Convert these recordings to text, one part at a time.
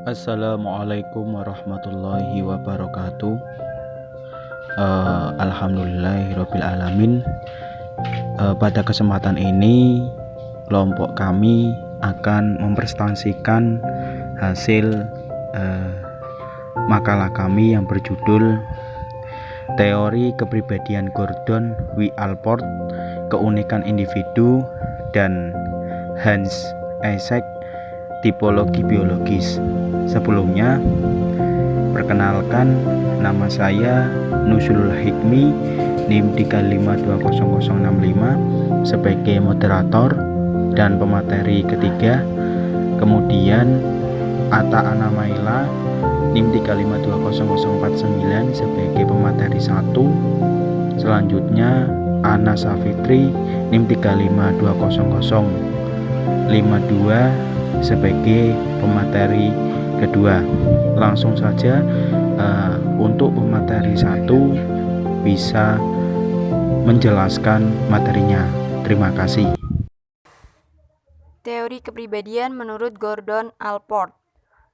Assalamualaikum warahmatullahi wabarakatuh. Alhamdulillahirabbil alamin. Pada kesempatan ini kelompok kami akan mempresentasikan hasil makalah kami yang berjudul Teori Kepribadian Gordon W. Allport, Keunikan Individu, dan Hans Eysenck, Tipologi Biologis. Sebelumnya, perkenalkan, nama saya Nuzulul Hikmi, NIM 3520065 sebagai moderator dan pemateri ketiga. Kemudian Atta Anamaila, NIM 3520049 sebagai pemateri 1. Selanjutnya Ana Safitri, NIM 3520052 sebagai pemateri kedua. Langsung saja untuk pemateri 1 bisa menjelaskan materinya. Terima kasih. Teori kepribadian menurut Gordon Allport.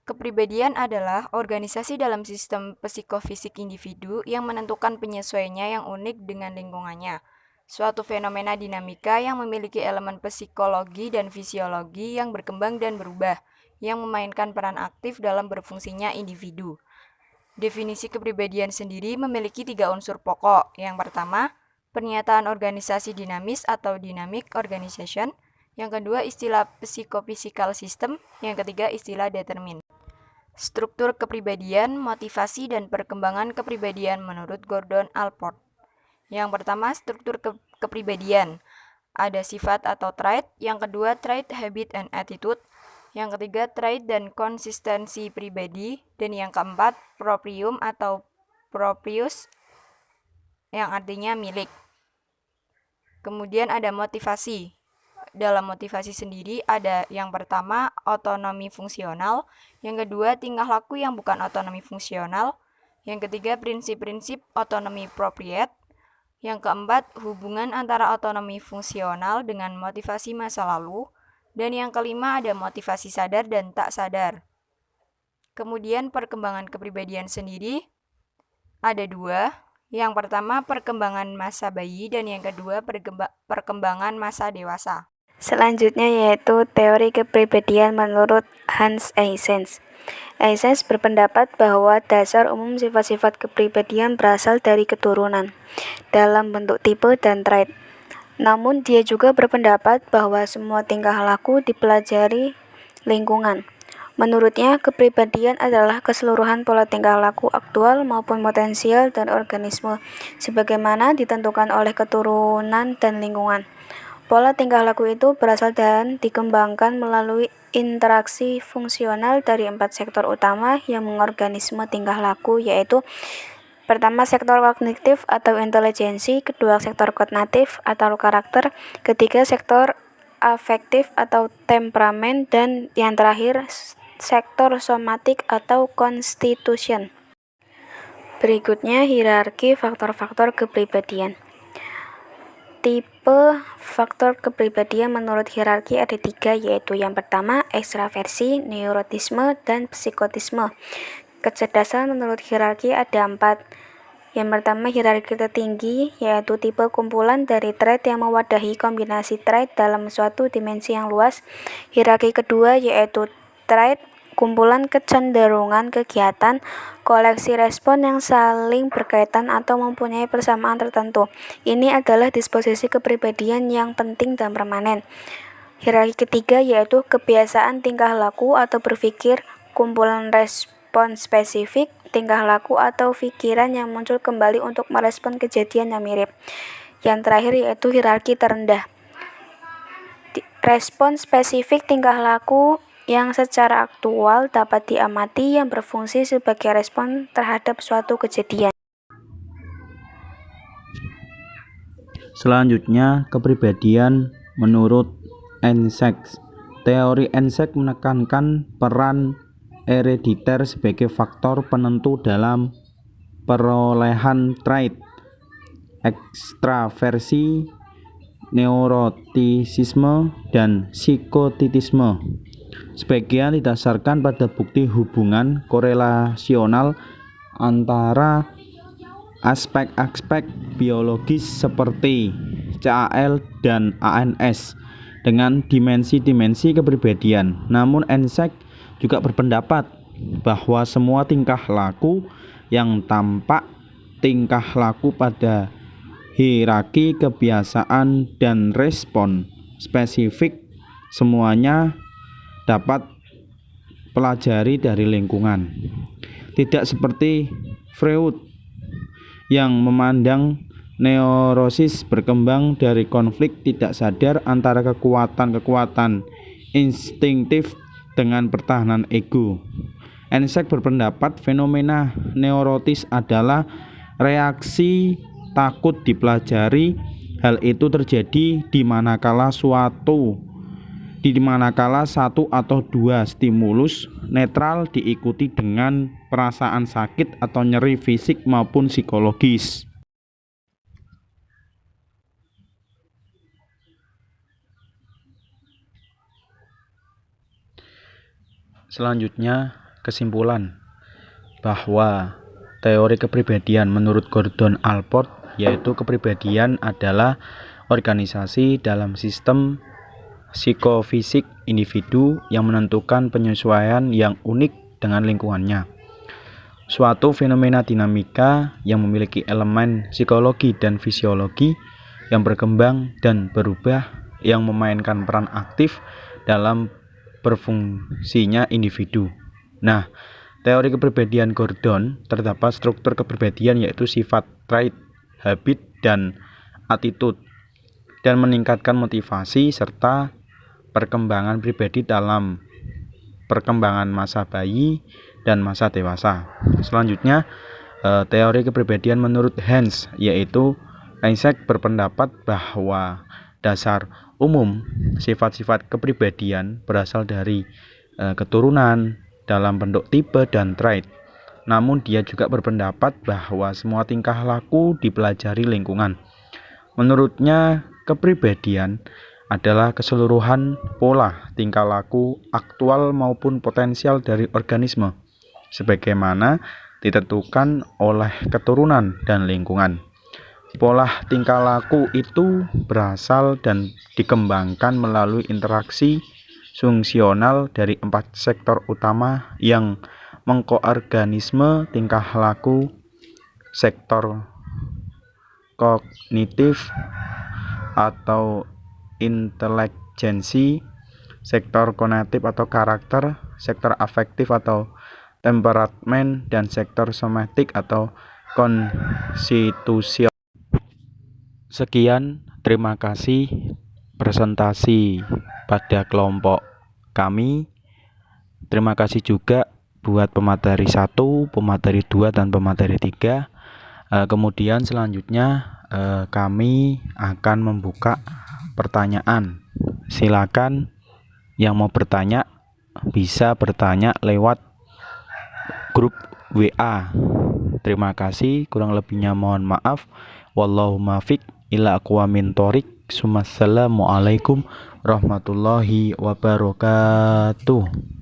Kepribadian adalah organisasi dalam sistem psikofisik individu yang menentukan penyesuaiannya yang unik dengan lingkungannya. Suatu fenomena dinamika yang memiliki elemen psikologi dan fisiologi yang berkembang dan berubah, yang memainkan peran aktif dalam berfungsinya individu. Definisi kepribadian sendiri memiliki 3 unsur pokok. Yang pertama, pernyataan organisasi dinamis atau dynamic organization. Yang kedua, istilah psikophysical system. Yang ketiga, istilah determin. Struktur kepribadian, motivasi, dan perkembangan kepribadian menurut Gordon Allport. Yang pertama, struktur kepribadian. Ada sifat atau trait. Yang kedua, trait, habit, and attitude. Yang ketiga, trait dan konsistensi pribadi. Dan yang keempat, proprium atau proprius, yang artinya milik. Kemudian ada motivasi. Dalam motivasi sendiri ada yang pertama, otonomi fungsional. Yang kedua, tingkah laku yang bukan otonomi fungsional. Yang ketiga, prinsip-prinsip otonomi propriet. Yang keempat, hubungan antara otonomi fungsional dengan motivasi masa lalu. Dan yang kelima, ada motivasi sadar dan tak sadar. Kemudian perkembangan kepribadian sendiri ada 2. Yang pertama, perkembangan masa bayi, dan yang kedua, perkembangan masa dewasa. Selanjutnya yaitu teori kepribadian menurut Hans Eysenck. Eysenck berpendapat bahwa dasar umum sifat-sifat kepribadian berasal dari keturunan dalam bentuk tipe dan trait. Namun dia juga berpendapat bahwa semua tingkah laku dipelajari lingkungan. Menurutnya, kepribadian adalah keseluruhan pola tingkah laku aktual maupun potensial dan organisme, sebagaimana ditentukan oleh keturunan dan lingkungan. Pola tingkah laku itu berasal dan dikembangkan melalui interaksi fungsional dari 4 sektor utama yang mengorganisme tingkah laku, yaitu pertama, sektor kognitif atau intelijensi, kedua, sektor kognitif atau karakter, ketiga, sektor afektif atau temperamen, dan yang terakhir, sektor somatik atau constitution. Berikutnya, hierarki faktor-faktor kepribadian. Tipe faktor kepribadian menurut hierarki ada 3, yaitu yang pertama, ekstraversi, neurotisme, dan psikotisme. Kecerdasan menurut hierarki ada 4. Yang pertama, hierarki tertinggi, yaitu tipe kumpulan dari trait yang mewadahi kombinasi trait dalam suatu dimensi yang luas. Hierarki kedua yaitu trait, kumpulan kecenderungan kegiatan, koleksi respon yang saling berkaitan atau mempunyai persamaan tertentu. Ini adalah disposisi kepribadian yang penting dan permanen. Hierarki ketiga yaitu kebiasaan tingkah laku atau berpikir, kumpulan respon spesifik, tingkah laku atau pikiran yang muncul kembali untuk merespon kejadian yang mirip. Yang terakhir yaitu hierarki terendah. Respon spesifik tingkah laku yang secara aktual dapat diamati yang berfungsi sebagai respon terhadap suatu kejadian. Selanjutnya, kepribadian menurut Eysenck. Teori Eysenck menekankan peran herediter sebagai faktor penentu dalam perolehan trait, ekstraversi, neurotisisme, dan psikotisme. Sebagian didasarkan pada bukti hubungan korelasional antara aspek-aspek biologis seperti CAL dan ANS dengan dimensi-dimensi kepribadian. Namun Ensek juga berpendapat bahwa semua tingkah laku yang tampak tingkah laku pada hierarki kebiasaan dan respon spesifik semuanya dapat pelajari dari lingkungan. Tidak seperti Freud yang memandang neurosis berkembang dari konflik tidak sadar antara kekuatan instinktif dengan pertahanan ego. Ensek berpendapat fenomena neurotis adalah reaksi takut dipelajari. Hal itu terjadi di manakala satu atau dua stimulus netral diikuti dengan perasaan sakit atau nyeri fisik maupun psikologis. Selanjutnya, kesimpulan bahwa teori kepribadian menurut Gordon Allport yaitu kepribadian adalah organisasi dalam sistem psikofisik individu yang menentukan penyesuaian yang unik dengan lingkungannya. Suatu fenomena dinamika yang memiliki elemen psikologi dan fisiologi yang berkembang dan berubah yang memainkan peran aktif dalam berfungsinya individu. Nah, teori kepribadian Gordon terdapat struktur kepribadian yaitu sifat, trait, habit, dan attitude, dan meningkatkan motivasi serta perkembangan pribadi dalam perkembangan masa bayi dan masa dewasa. Selanjutnya, teori kepribadian menurut Hans, yaitu Ensek berpendapat bahwa dasar umum sifat-sifat kepribadian berasal dari keturunan dalam bentuk tipe dan trait. Namun dia juga berpendapat bahwa semua tingkah laku dipelajari lingkungan. Menurutnya, kepribadian adalah keseluruhan pola tingkah laku aktual maupun potensial dari organisme, sebagaimana ditentukan oleh keturunan dan lingkungan. Pola tingkah laku itu berasal dan dikembangkan melalui interaksi fungsional dari 4 sektor utama yang mengkoorganisme tingkah laku: sektor kognitif atau intelijensi, sektor konatif atau karakter, sektor afektif atau temperamen, dan sektor somatik atau konstitusional. Sekian, terima kasih presentasi pada kelompok kami. Terima kasih juga buat pemateri 1, pemateri 2, dan pemateri 3. Kemudian selanjutnya kami akan membuka pertanyaan. Silakan yang mau bertanya bisa bertanya lewat grup WA. Terima kasih, kurang lebihnya mohon maaf. Wallahu muwaffiq ila aqwamit thoriq. Assalamualaikum warahmatullahi wabarakatuh.